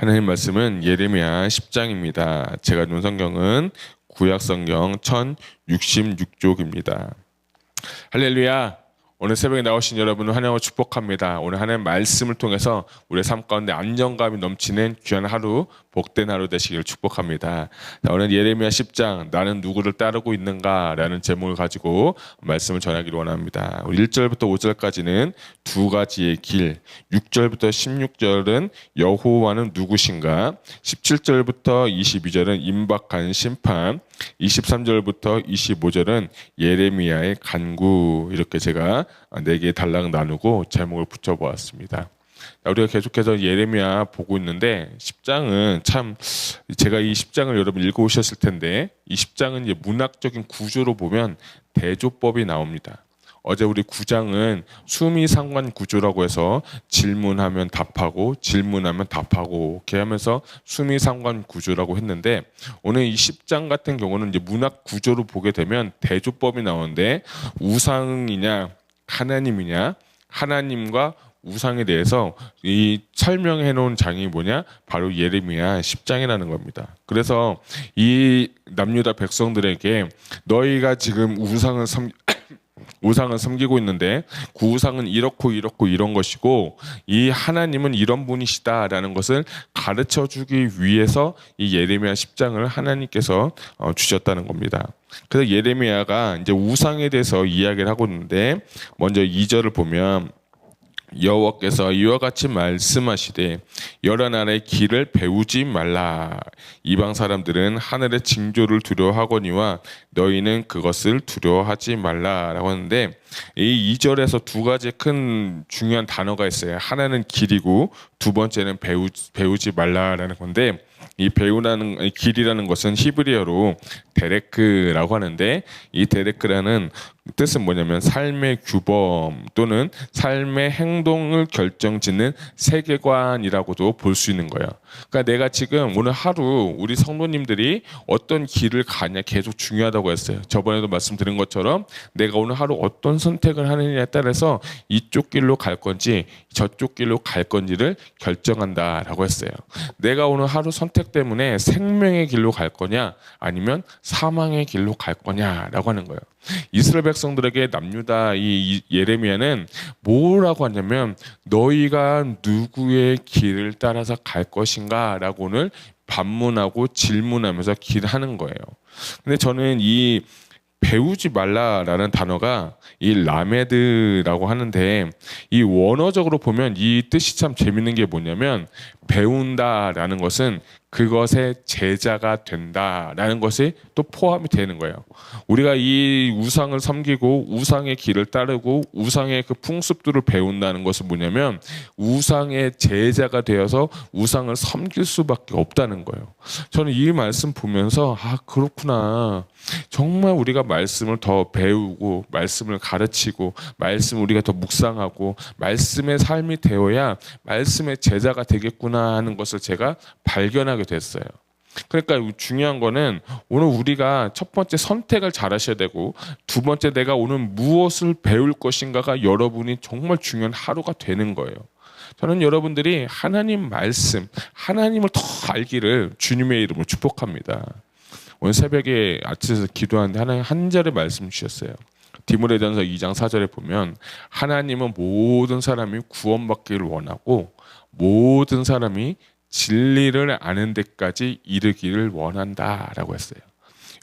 하나님 말씀은 예레미야 10장입니다. 제가 준 성경은 구약성경 1066쪽입니다. 할렐루야! 오늘 새벽에 나오신 여러분을 환영하고 축복합니다. 오늘 하나님 말씀을 통해서 우리의 삶 가운데 안정감이 넘치는 귀한 하루, 복된 하루 되시기를 축복합니다. 자, 오늘 예레미야 10장 나는 누구를 따르고 있는가? 라는 제목을 가지고 말씀을 전하기를 원합니다. 1절부터 5절까지는 두 가지의 길, 6절부터 16절은 여호와는 누구신가? 17절부터 22절은 임박한 심판, 23절부터 25절은 예레미야의 간구, 이렇게 제가 4개의 단락 나누고 제목을 붙여보았습니다. 우리가 계속해서 예레미야 보고 있는데 10장은 참 제가 이 10장을 여러분 읽어오셨을 텐데 이 10장은 이제 문학적인 구조로 보면 대조법이 나옵니다. 어제 우리 9장은 수미상관 구조라고 해서 질문하면 답하고 질문하면 답하고 이렇게 하면서 수미상관 구조라고 했는데 오늘 이 10장 같은 경우는 이제 문학 구조로 보게 되면 대조법이 나오는데 우상이냐 하나님이냐, 하나님과 우상에 대해서 이 설명해 놓은 장이 뭐냐? 바로 예레미야 10장이라는 겁니다. 그래서 이 남유다 백성들에게 너희가 지금 우상을 섬기고 있는데 그 우상은 이렇고 이런 것이고 이 하나님은 이런 분이시다라는 것을 가르쳐 주기 위해서 이 예레미야 10장을 하나님께서 주셨다는 겁니다. 그래서 예레미야가 이제 우상에 대해서 이야기를 하고 있는데 먼저 2절을 보면 여호와께서 이와 같이 말씀하시되 여러 나라의 길을 배우지 말라. 이방 사람들은 하늘의 징조를 두려워하거니와 너희는 그것을 두려워하지 말라라고 하는데 이 2절에서 두 가지 큰 중요한 단어가 있어요. 하나는 길이고 두 번째는 배우지 말라라는 건데 이 배우라는 길이라는 것은 히브리어로 데레크라고 하는데 이 데레크라는 뜻은 뭐냐면 삶의 규범 또는 삶의 행동을 결정짓는 세계관이라고도 볼 수 있는 거예요. 그러니까 내가 지금 오늘 하루 우리 성도님들이 어떤 길을 가냐 계속 중요하다고 했어요. 저번에도 말씀드린 것처럼 내가 오늘 하루 어떤 선택을 하느냐에 따라서 이쪽 길로 갈 건지 저쪽 길로 갈 건지를 결정한다라고 했어요. 내가 오늘 하루 선택 때문에 생명의 길로 갈 거냐 아니면 사망의 길로 갈 거냐라고 하는 거예요. 이스라엘 백성들에게 남유다 이 예레미야는 뭐라고 하냐면 너희가 누구의 길을 따라서 갈 것인가 라고 오늘 반문하고 질문하면서 길하는 거예요. 근데 저는 이 배우지 말라라는 단어가 이 라메드라고 하는데 이 원어적으로 보면 이 뜻이 참 재밌는 게 뭐냐면 배운다라는 것은 그것의 제자가 된다라는 것이 또 포함이 되는 거예요. 우리가 이 우상을 섬기고 우상의 길을 따르고 우상의 그 풍습들을 배운다는 것은 뭐냐면 우상의 제자가 되어서 우상을 섬길 수밖에 없다는 거예요. 저는 이 말씀 보면서 그렇구나. 정말 우리가 말씀을 더 배우고 말씀을 가르치고 말씀을 우리가 더 묵상하고 말씀의 삶이 되어야 말씀의 제자가 되겠구나 하는 것을 제가 발견하게 됐어요. 그러니까 중요한 거는 오늘 우리가 첫 번째 선택을 잘 하셔야 되고 두 번째 내가 오늘 무엇을 배울 것인가가 여러분이 정말 중요한 하루가 되는 거예요. 저는 여러분들이 하나님 말씀, 하나님을 더 알기를 주님의 이름으로 축복합니다. 오늘 새벽에 아침에서 기도하는데 하나님 한 절의 말씀 주셨어요. 디모데전서 2장 4절에 보면 하나님은 모든 사람이 구원받기를 원하고 모든 사람이 진리를 아는 데까지 이르기를 원한다라고 했어요.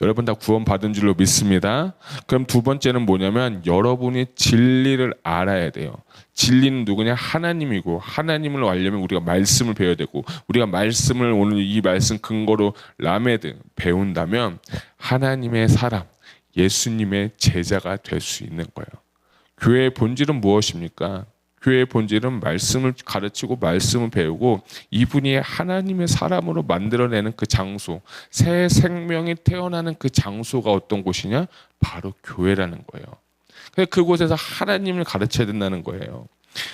여러분 다 구원받은 줄로 믿습니다. 그럼 두 번째는 뭐냐면 여러분이 진리를 알아야 돼요. 진리는 누구냐? 하나님이고 하나님을 알려면 우리가 말씀을 배워야 되고 우리가 말씀을 오늘 이 말씀 근거로 라메드 배운다면 하나님의 사람, 예수님의 제자가 될 수 있는 거예요. 교회의 본질은 무엇입니까? 교회의 본질은 말씀을 가르치고 말씀을 배우고 이분이 하나님의 사람으로 만들어내는 그 장소, 새 생명이 태어나는 그 장소가 어떤 곳이냐? 바로 교회라는 거예요. 그곳에서 하나님을 가르쳐야 된다는 거예요.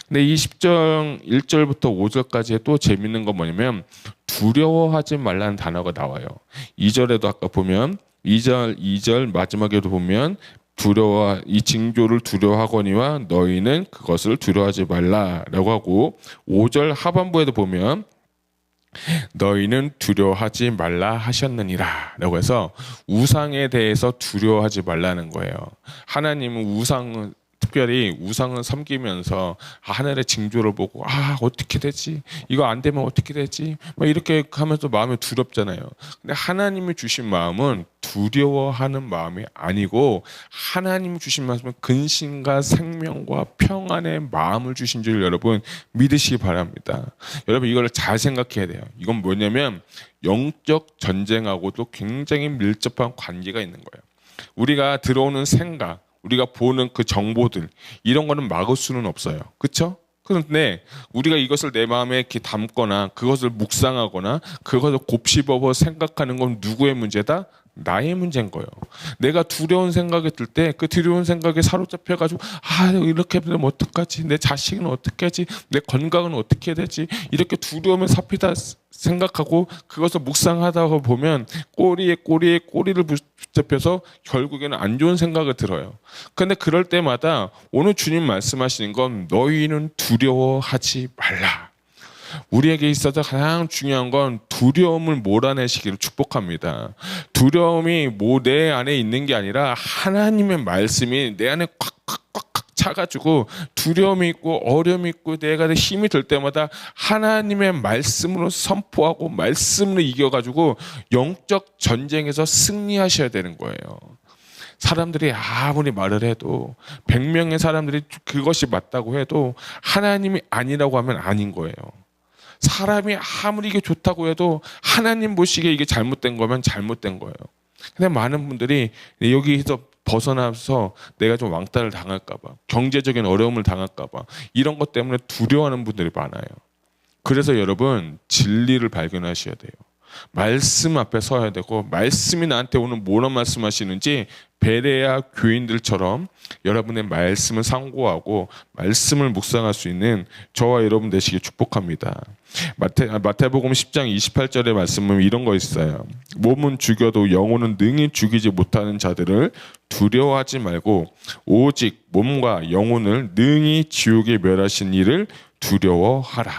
근데 이 10장 1절부터 5절까지 또 재밌는 건 뭐냐면 두려워하지 말라는 단어가 나와요. 2절에도 아까 보면 2절 마지막에도 보면 이 징조를 두려워하거니와 너희는 그것을 두려워하지 말라라고 하고 5절 하반부에도 보면 너희는 두려워하지 말라 하셨느니라 라고 해서 우상에 대해서 두려워하지 말라는 거예요. 하나님은 우상은 특별히 우상을 섬기면서 하늘의 징조를 보고 어떻게 되지? 이거 안 되면 어떻게 되지? 막 이렇게 하면서 마음이 두렵잖아요. 근데 하나님이 주신 마음은 두려워하는 마음이 아니고 하나님이 주신 마음은 근심과 생명과 평안의 마음을 주신 줄 여러분 믿으시기 바랍니다. 여러분 이걸 잘 생각해야 돼요. 이건 뭐냐면 영적 전쟁하고도 굉장히 밀접한 관계가 있는 거예요. 우리가 들어오는 생각, 우리가 보는 그 정보들 이런 거는 막을 수는 없어요. 그렇죠? 그런데 우리가 이것을 내 마음에 이렇게 담거나 그것을 묵상하거나 그것을 곱씹어 생각하는 건 누구의 문제다? 나의 문제인 거예요. 내가 두려운 생각이 들 때 그 두려운 생각에 사로잡혀가지고 이렇게 되면 어떡하지? 내 자식은 어떻게 하지? 내 건강은 어떻게 해야 되지? 이렇게 두려움에 삽히다 생각하고 그것을 묵상하다가 보면 꼬리에 꼬리를 붙잡혀서 결국에는 안 좋은 생각을 들어요. 근데 그럴 때마다 오늘 주님 말씀하시는 건 너희는 두려워하지 말라. 우리에게 있어서 가장 중요한 건 두려움을 몰아내시기를 축복합니다. 두려움이 내 안에 있는 게 아니라 하나님의 말씀이 내 안에 꽉 차가지고 두려움이 있고 어려움이 있고 내가 힘이 들 때마다 하나님의 말씀으로 선포하고 말씀으로 이겨가지고 영적 전쟁에서 승리하셔야 되는 거예요. 사람들이 아무리 말을 해도 100명의 사람들이 그것이 맞다고 해도 하나님이 아니라고 하면 아닌 거예요. 사람이 아무리 이게 좋다고 해도 하나님 보시기에 이게 잘못된 거면 잘못된 거예요. 근데 많은 분들이 여기서 벗어나서 내가 좀 왕따를 당할까 봐, 경제적인 어려움을 당할까 봐 이런 것 때문에 두려워하는 분들이 많아요. 그래서 여러분 진리를 발견하셔야 돼요. 말씀 앞에 서야 되고 말씀이 나한테 오늘 뭐라 말씀하시는지 베레아 교인들처럼 여러분의 말씀을 상고하고 말씀을 묵상할 수 있는 저와 여러분 되시길 축복합니다. 마태복음 10장 28절의 말씀은 이런 거 있어요. 몸은 죽여도 영혼은 능히 죽이지 못하는 자들을 두려워하지 말고 오직 몸과 영혼을 능히 지옥에 멸하신 이를 두려워하라.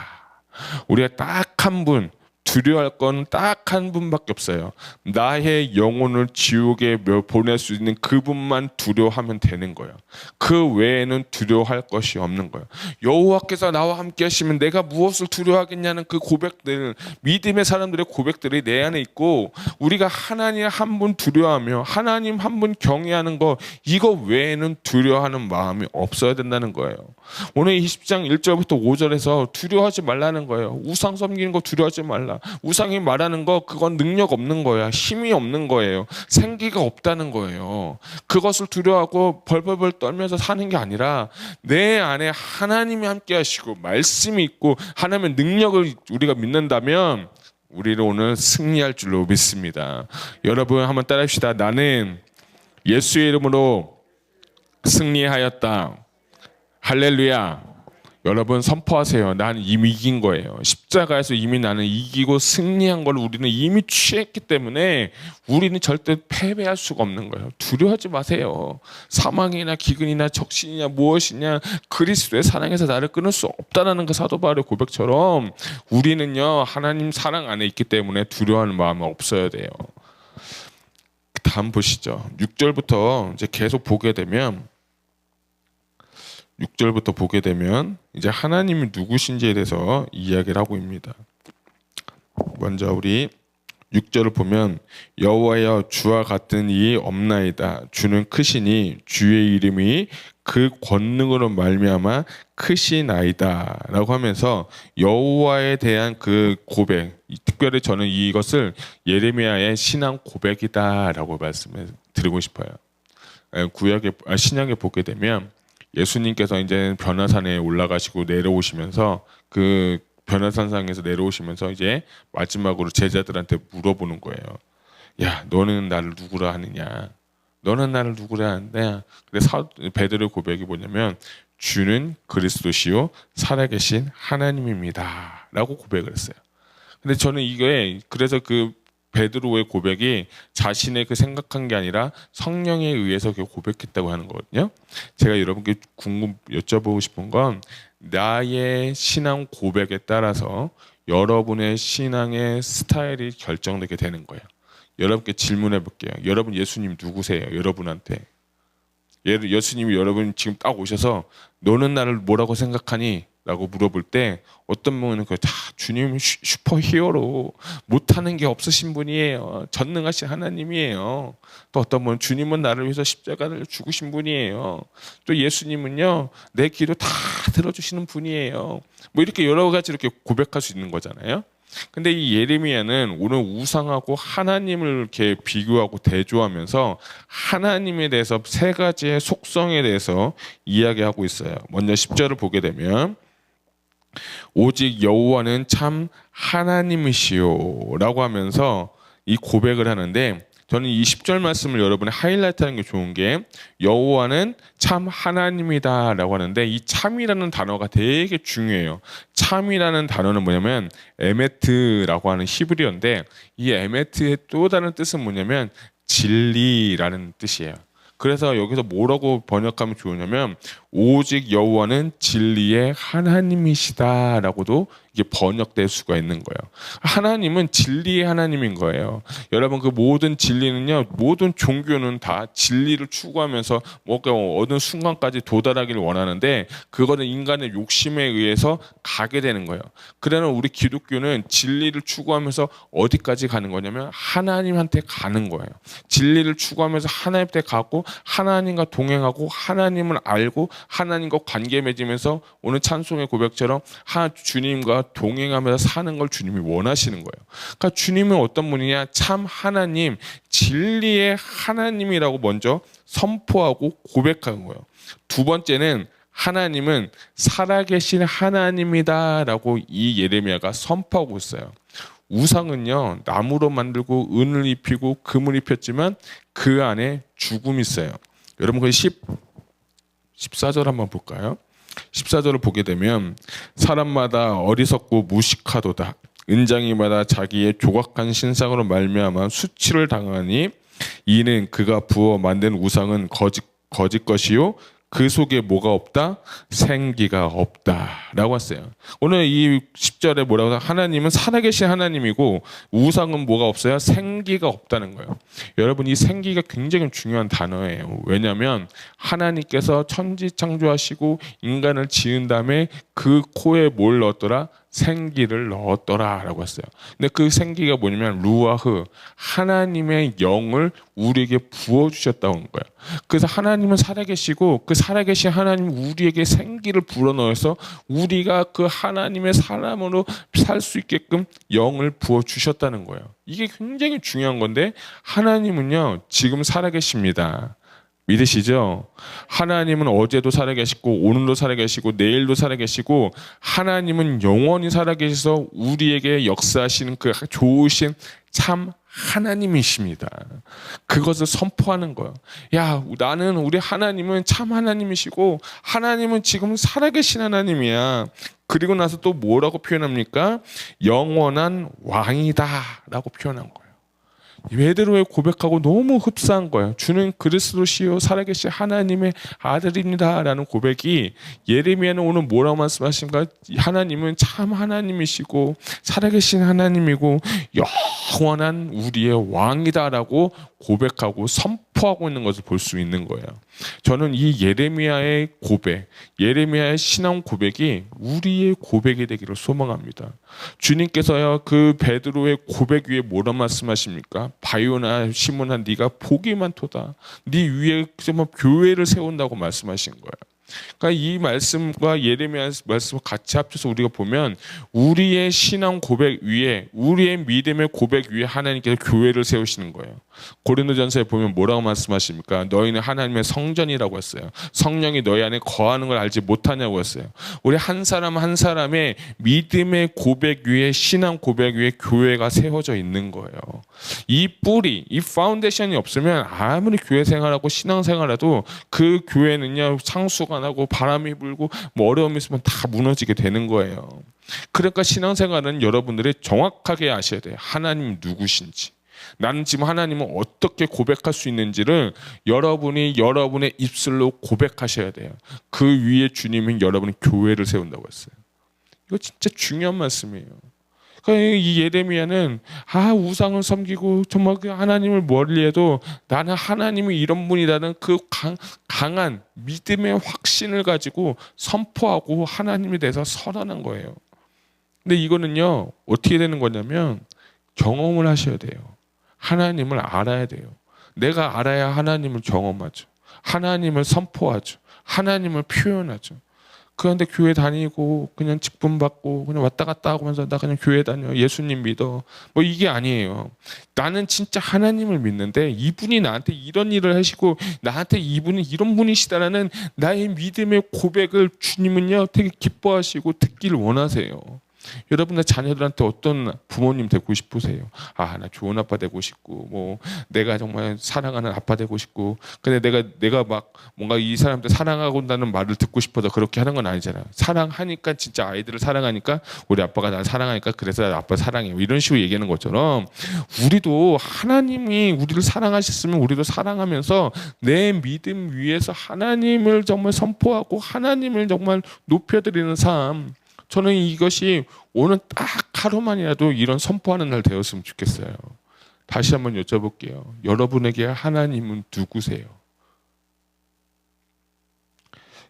우리가 딱 한 분, 두려워할 건 딱 한 분밖에 없어요. 나의 영혼을 지옥에 보낼 수 있는 그분만 두려워하면 되는 거예요. 그 외에는 두려워할 것이 없는 거예요. 여호와께서 나와 함께 하시면 내가 무엇을 두려워하겠냐는 그 고백들, 믿음의 사람들의 고백들이 내 안에 있고 우리가 하나님 한 분 두려워하며 하나님 한 분 경외하는 거 이거 외에는 두려워하는 마음이 없어야 된다는 거예요. 오늘 20장 1절부터 5절에서 두려워하지 말라는 거예요. 우상 섬기는 거 두려워하지 말라. 우상이 말하는 거 그건 능력 없는 거야. 힘이 없는 거예요. 생기가 없다는 거예요. 그것을 두려워하고 벌벌벌 떨면서 사는 게 아니라 내 안에 하나님이 함께 하시고 말씀이 있고 하나님의 능력을 우리가 믿는다면 우리는 오늘 승리할 줄로 믿습니다. 여러분 한번 따라합시다. 나는 예수의 이름으로 승리하였다. 할렐루야. 여러분 선포하세요. 나는 이미 이긴 거예요. 십자가에서 이미 나는 이기고 승리한 걸 우리는 이미 취했기 때문에 우리는 절대 패배할 수가 없는 거예요. 두려워하지 마세요. 사망이나 기근이나 적신이냐 무엇이냐 그리스도의 사랑에서 나를 끊을 수 없다라는 그 사도 바울의 고백처럼 우리는요 하나님 사랑 안에 있기 때문에 두려워하는 마음이 없어야 돼요. 다음 보시죠. 6절부터 이제 계속 보게 되면 6절부터 보게 되면 이제 하나님이 누구신지에 대해서 이야기를 하고 있습니다. 먼저 우리 6절을 보면 여호와여 주와 같은 이의 없나이다. 주는 크시니 주의 이름이 그 권능으로 말미암아 크시나이다 라고 하면서 여호와에 대한 그 고백, 특별히 저는 이것을 예레미야의 신앙 고백이다 라고 말씀을 드리고 싶어요. 신약에 보게 되면 예수님께서 이제 변화산에 올라가시고 내려오시면서 그 변화산상에서 내려오시면서 이제 마지막으로 제자들한테 물어보는 거예요. 야, 너는 나를 누구라 하느냐? 너는 나를 누구라 하느냐? 근데 베드로의 고백이 뭐냐면 주는 그리스도시요 살아계신 하나님입니다. 라고 고백을 했어요. 근데 저는 이게 그래서 그 베드로의 고백이 자신의 그 생각한 게 아니라 성령에 의해서 고백했다고 하는 거거든요. 제가 여러분께 여쭤보고 싶은 건 나의 신앙 고백에 따라서 여러분의 신앙의 스타일이 결정되게 되는 거예요. 여러분께 질문해 볼게요. 여러분 예수님 누구세요? 여러분한테. 예수님이 여러분 지금 딱 오셔서 너는 나를 뭐라고 생각하니? 라고 물어볼 때 어떤 분은 다 주님 슈퍼 히어로 못하는 게 없으신 분이에요. 전능하신 하나님이에요. 또 어떤 분은 주님은 나를 위해서 십자가를 죽으신 분이에요. 또 예수님은요 내 기도 다 들어주시는 분이에요. 뭐 이렇게 여러 가지 이렇게 고백할 수 있는 거잖아요. 근데 이 예레미야는 오늘 우상하고 하나님을 이렇게 비교하고 대조하면서 하나님에 대해서 세 가지의 속성에 대해서 이야기하고 있어요. 먼저 10절을 보게 되면 오직 여호와는 참 하나님이시오 라고 하면서 이 고백을 하는데, 저는 이 10절 말씀을 여러분이 하이라이트하는 게 좋은 게 여호와는 참 하나님이다 라고 하는데, 이 참이라는 단어가 되게 중요해요. 참이라는 단어는 뭐냐면 에메트라고 하는 히브리어인데, 이 에메트의 또 다른 뜻은 뭐냐면 진리라는 뜻이에요. 그래서 여기서 뭐라고 번역하면 좋으냐면 오직 여호와는 진리의 하나님이시다라고도 이게 번역될 수가 있는 거예요. 하나님은 진리의 하나님인 거예요. 여러분 그 모든 진리는요, 모든 종교는 다 진리를 추구하면서 뭔가 어느 순간까지 도달하기를 원하는데 그거는 인간의 욕심에 의해서 가게 되는 거예요. 그러나 우리 기독교는 진리를 추구하면서 어디까지 가는 거냐면 하나님한테 가는 거예요. 진리를 추구하면서 하나님한테 가고 하나님과 동행하고 하나님을 알고 하나님과 관계 맺으면서 오늘 찬송의 고백처럼 주님과 동행하면서 사는 걸 주님이 원하시는 거예요. 그러니까 주님은 어떤 분이냐? 참 하나님, 진리의 하나님이라고 먼저 선포하고 고백하는 거예요. 두 번째는 하나님은 살아계신 하나님이다라고 이 예레미야가 선포하고 있어요. 우상은요 나무로 만들고 은을 입히고 금을 입혔지만 그 안에 죽음이 있어요. 여러분 그 14절 한번 볼까요? 14절을 보게 되면 사람마다 어리석고 무식하도다. 은장이마다 자기의 조각한 신상으로 말미암아 수치를 당하니 이는 그가 부어 만든 우상은 거짓 것이요 그 속에 뭐가 없다? 생기가 없다 라고 했어요. 오늘 이 10절에 뭐라고 하냐? 하나님은 살아계신 하나님이고 우상은 뭐가 없어요? 생기가 없다는 거예요. 여러분 이 생기가 굉장히 중요한 단어예요. 왜냐하면 하나님께서 천지 창조하시고 인간을 지은 다음에 그 코에 뭘 넣었더라? 생기를 넣었더라 라고 했어요. 근데 그 생기가 뭐냐면 루아흐, 하나님의 영을 우리에게 부어주셨다고 하는 거예요. 그래서 하나님은 살아계시고 그 살아계신 하나님 우리에게 생기를 불어넣어서 우리가 그 하나님의 사람으로 살 수 있게끔 영을 부어주셨다는 거예요. 이게 굉장히 중요한 건데 하나님은요 지금 살아계십니다. 믿으시죠? 하나님은 어제도 살아계시고 오늘도 살아계시고 내일도 살아계시고 하나님은 영원히 살아계셔서 우리에게 역사하시는 그 좋으신 참 하나님이십니다. 그것을 선포하는 거예요. 야, 나는 우리 하나님은 참 하나님이시고 하나님은 지금 살아계신 하나님이야. 그리고 나서 또 뭐라고 표현합니까? 영원한 왕이다 라고 표현한 거예요. 베드로의 고백하고 너무 흡사한 거예요. 주는 그리스도시요 살아계신 하나님의 아들입니다 라는 고백이, 예레미야는 오늘 뭐라고 말씀하신가? 하나님은 참 하나님이시고 살아계신 하나님이고 영원한 우리의 왕이다 라고 고백하고 선포하고 있는 것을 볼 수 있는 거예요. 저는 이 예레미야의 고백, 예레미야의 신앙 고백이 우리의 고백이 되기를 소망합니다. 주님께서요 그 베드로의 고백 위에 뭐라 말씀하십니까? 바요나 시몬아 네가 복이 많도다. 네 위에 교회를 세운다고 말씀하신 거예요. 그러니까 이 말씀과 예레미야 말씀을 같이 합쳐서 우리가 보면 우리의 신앙 고백 위에, 우리의 믿음의 고백 위에 하나님께서 교회를 세우시는 거예요. 고린도전서에 보면 뭐라고 말씀하십니까? 너희는 하나님의 성전이라고 했어요. 성령이 너희 안에 거하는 걸 알지 못하냐고 했어요. 우리 한 사람 한 사람의 믿음의 고백 위에, 신앙 고백 위에 교회가 세워져 있는 거예요. 이 뿌리, 이 파운데이션이 없으면 아무리 교회 생활하고 신앙 생활해도 그 교회는요 상수가 나고 바람이 불고 뭐 어려움이 있으면 다 무너지게 되는 거예요. 그러니까 신앙생활은 여러분들이 정확하게 아셔야 돼요. 하나님 누구신지, 나는 지금 하나님을 어떻게 고백할 수 있는지를 여러분이 여러분의 입술로 고백하셔야 돼요. 그 위에 주님은 여러분이 교회를 세운다고 했어요. 이거 진짜 중요한 말씀이에요. 그러니까 이 예레미야는 우상을 섬기고 정말 그 하나님을 멀리해도 나는 하나님이 이런 분이라는 그 강한 믿음의 확신을 가지고 선포하고 하나님에 대해서 선언한 거예요. 근데 이거는요 어떻게 되는 거냐면 경험을 하셔야 돼요. 하나님을 알아야 돼요. 내가 알아야 하나님을 경험하죠. 하나님을 선포하죠. 하나님을 표현하죠. 그런데 교회 다니고 그냥 직분 받고 그냥 왔다 갔다 하면서 나 그냥 교회 다녀, 예수님 믿어, 뭐 이게 아니에요. 나는 진짜 하나님을 믿는데 이분이 나한테 이런 일을 하시고 나한테 이분은 이런 분이시다라는 나의 믿음의 고백을 주님은요 되게 기뻐하시고 듣기를 원하세요. 여러분의 자녀들한테 어떤 부모님 되고 싶으세요? 나 좋은 아빠 되고 싶고, 뭐 내가 정말 사랑하는 아빠 되고 싶고. 근데 내가 막 뭔가 이 사람들 사랑하고 있다는 말을 듣고 싶어서 그렇게 하는 건 아니잖아요. 사랑하니까, 진짜 아이들을 사랑하니까, 우리 아빠가 나를 사랑하니까 그래서 아빠 사랑해요, 이런 식으로 얘기하는 것처럼 우리도 하나님이 우리를 사랑하셨으면 우리도 사랑하면서 내 믿음 위에서 하나님을 정말 선포하고 하나님을 정말 높여드리는 삶, 저는 이것이 오늘 딱 하루만이라도 이런 선포하는 날 되었으면 좋겠어요. 다시 한번 여쭤볼게요. 여러분에게 하나님은 누구세요?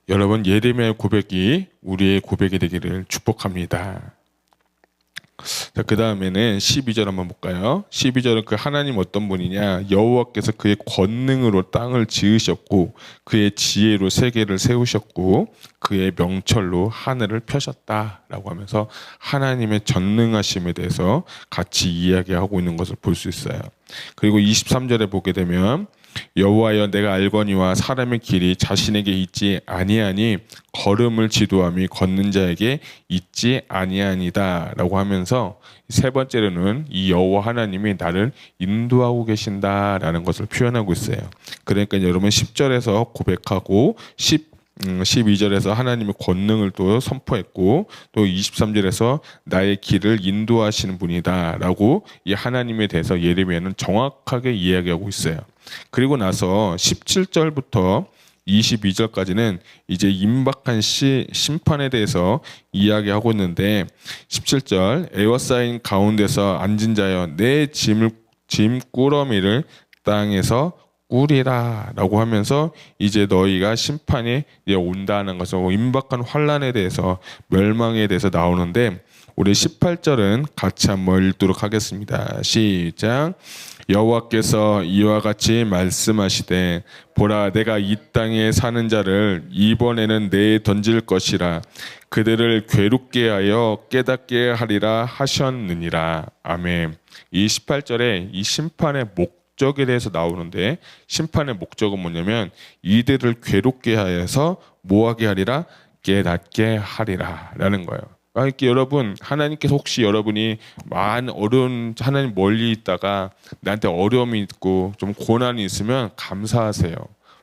여러분, 예레미야의 고백이 우리의 고백이 되기를 축복합니다. 자, 그 다음에는 12절 한번 볼까요? 12절은 그 하나님 어떤 분이냐? 여호와께서 그의 권능으로 땅을 지으셨고 그의 지혜로 세계를 세우셨고 그의 명철로 하늘을 펴셨다라고 하면서 하나님의 전능하심에 대해서 같이 이야기하고 있는 것을 볼 수 있어요. 그리고 23절에 보게 되면 여호와여, 내가 알거니와 사람의 길이 자신에게 있지 아니하니 걸음을 지도함이 걷는 자에게 있지 아니하니다라고 하면서 세 번째로는 이 여호와 하나님이 나를 인도하고 계신다라는 것을 표현하고 있어요. 그러니까 여러분 10절에서 고백하고 12절에서 하나님의 권능을 또 선포했고 또 23절에서 나의 길을 인도하시는 분이다 라고 이 하나님에 대해서 예레미야는 정확하게 이야기하고 있어요. 그리고 나서 17절부터 22절까지는 이제 임박한 심판에 대해서 이야기하고 있는데 17절 에워싸인 가운데서 앉은 자여 내 짐꾸러미를 땅에서 꾸리라 라고 하면서 이제 너희가 심판이 온다는 것을, 임박한 환란에 대해서, 멸망에 대해서 나오는데 우리 18절은 같이 한번 읽도록 하겠습니다. 시작. 여호와께서 이와 같이 말씀하시되 보라, 내가 이 땅에 사는 자를 이번에는 내에 던질 것이라. 그들을 괴롭게 하여 깨닫게 하리라 하셨느니라. 아멘. 이 18절에 이 심판의 목적에 대해서 나오는데, 심판의 목적은 뭐냐면 이들을 괴롭게 하여서 뭐하게 하리라? 깨닫게 하리라 라는 거예요. 그러니까 여러분, 하나님께서 혹시 여러분이 많은 어려운, 하나님 멀리 있다가 나한테 어려움이 있고 좀 고난이 있으면 감사하세요.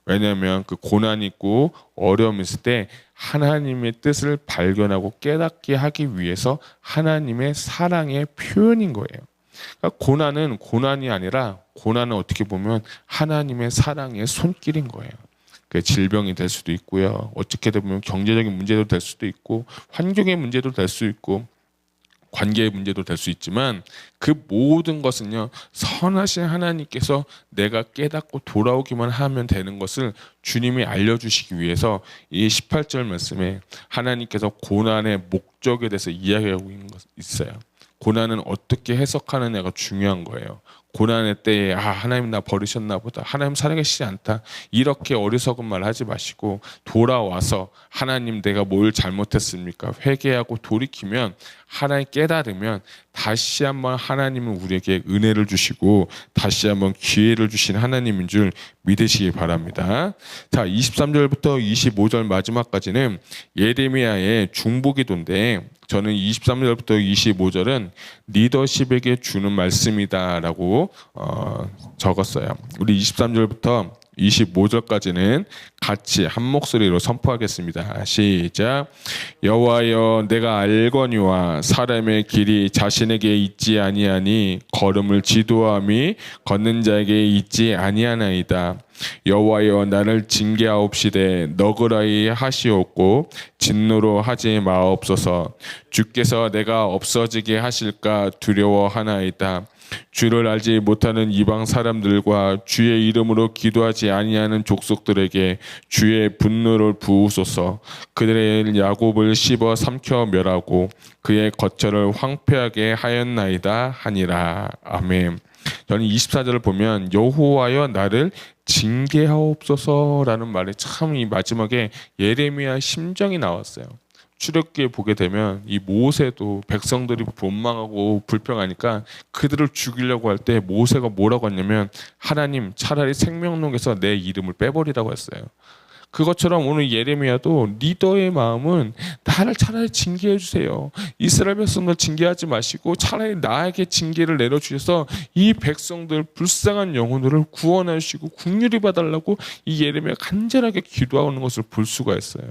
왜냐하면 그 고난이 있고 어려움이 있을 때 하나님의 뜻을 발견하고 깨닫게 하기 위해서 하나님의 사랑의 표현인 거예요. 그러니까 고난은 고난이 아니라, 고난은 어떻게 보면 하나님의 사랑의 손길인 거예요. 그 질병이 될 수도 있고요. 어떻게 보면 경제적인 문제도 될 수도 있고, 환경의 문제도 될 수 있고, 관계의 문제도 될 수 있지만 그 모든 것은요, 선하신 하나님께서 내가 깨닫고 돌아오기만 하면 되는 것을 주님이 알려주시기 위해서 이 18절 말씀에 하나님께서 고난의 목적에 대해서 이야기하고 있어요. 고난은 어떻게 해석하느냐가 중요한 거예요. 고난의 때에 하나님 나 버리셨나 보다, 하나님 살아계시지 않다, 이렇게 어리석은 말 하지 마시고 돌아와서 하나님 내가 뭘 잘못했습니까? 회개하고 돌이키면, 하나님 깨달으면 다시 한번 하나님은 우리에게 은혜를 주시고 다시 한번 기회를 주신 하나님인 줄 믿으시기 바랍니다. 자, 23절부터 25절 마지막까지는 예레미야의 중보기도인데, 저는 23절부터 25절은 리더십에게 주는 말씀이다라고 적었어요. 우리 23절부터 25절까지는 같이 한 목소리로 선포하겠습니다. 시작. 여호와여, 내가 알거니와 사람의 길이 자신에게 있지 아니하니 걸음을 지도함이 걷는 자에게 있지 아니하나이다. 여호와여 나를 징계하옵시되 너그러이 하시옵고 진노로 하지 마옵소서. 주께서 내가 없어지게 하실까 두려워하나이다. 주를 알지 못하는 이방 사람들과 주의 이름으로 기도하지 아니하는 족속들에게 주의 분노를 부으소서. 그들의 야곱을 씹어 삼켜 멸하고 그의 거처를 황폐하게 하였나이다 하니라. 아멘. 저는 24절을 보면 여호와여 나를 징계하옵소서라는 말이 참 이 마지막에 예레미야 심정이 나왔어요. 출애굽기에 보게 되면 이 모세도 백성들이 원망하고 불평하니까 그들을 죽이려고 할 때 모세가 뭐라고 했냐면 하나님 차라리 생명록에서 내 이름을 빼버리라고 했어요. 그것처럼 오늘 예레미야도 리더의 마음은 나를 차라리 징계해 주세요. 이스라엘 백성들 징계하지 마시고 차라리 나에게 징계를 내려주셔서 이 백성들 불쌍한 영혼들을 구원하시고 긍휼히 봐달라고 이 예레미야가 간절하게 기도하는 것을 볼 수가 있어요.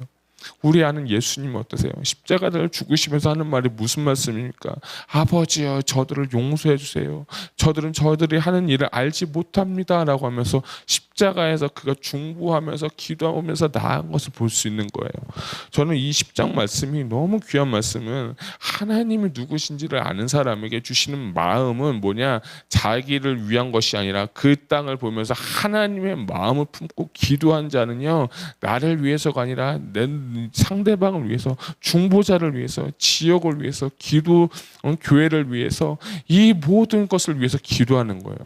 우리 아는 예수님 어떠세요? 십자가를 죽으시면서 하는 말이 무슨 말씀입니까? 아버지여 저들을 용서해 주세요. 저들은 저들이 하는 일을 알지 못합니다 라고 하면서 십자가에서 그가 중보하면서 기도하면서 나아간 것을 볼 수 있는 거예요. 저는 이 10장 말씀이 너무 귀한 말씀은 하나님이 누구신지를 아는 사람에게 주시는 마음은 뭐냐? 자기를 위한 것이 아니라 그 땅을 보면서 하나님의 마음을 품고 기도한 자는요 나를 위해서가 아니라 내 상대방을 위해서, 중보자를 위해서, 지역을 위해서, 교회를 위해서 이 모든 것을 위해서 기도하는 거예요.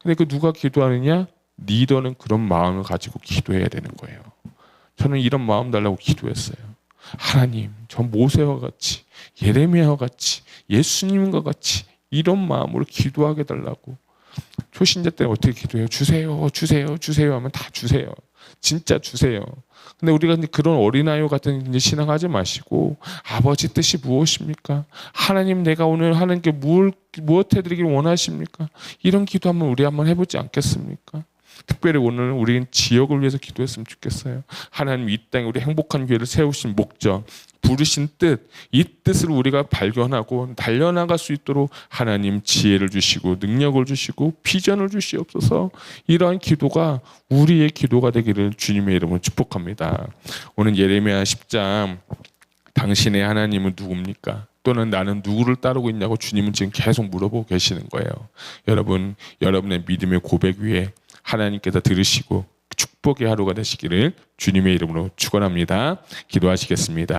근데 그 누가 기도하느냐? 리더는 그런 마음을 가지고 기도해야 되는 거예요. 저는 이런 마음 달라고 기도했어요. 하나님, 저 모세와 같이, 예레미야와 같이, 예수님과 같이 이런 마음으로 기도하게 달라고. 초신자 때 어떻게 기도해요? 주세요, 주세요, 주세요 하면 다 주세요. 진짜 주세요. 근데 우리가 그런 어린아이 같은 신앙하지 마시고 아버지 뜻이 무엇입니까? 하나님 내가 오늘 하는 게 무엇 해드리길 원하십니까? 이런 기도 우리 한번 해보지 않겠습니까? 특별히 오늘 우리는 지역을 위해서 기도했으면 좋겠어요. 하나님 이 땅에 우리 행복한 교회를 세우신 목적, 부르신 뜻, 이 뜻을 우리가 발견하고 달려나갈 수 있도록 하나님 지혜를 주시고 능력을 주시고 비전을 주시옵소서. 이러한 기도가 우리의 기도가 되기를 주님의 이름으로 축복합니다. 오늘 예레미야 10장 당신의 하나님은 누굽니까? 또는 나는 누구를 따르고 있냐고 주님은 지금 계속 물어보고 계시는 거예요. 여러분, 여러분의 믿음의 고백 위에 하나님께서 들으시고 축복의 하루가 되시기를 주님의 이름으로 축원합니다. 기도하시겠습니다.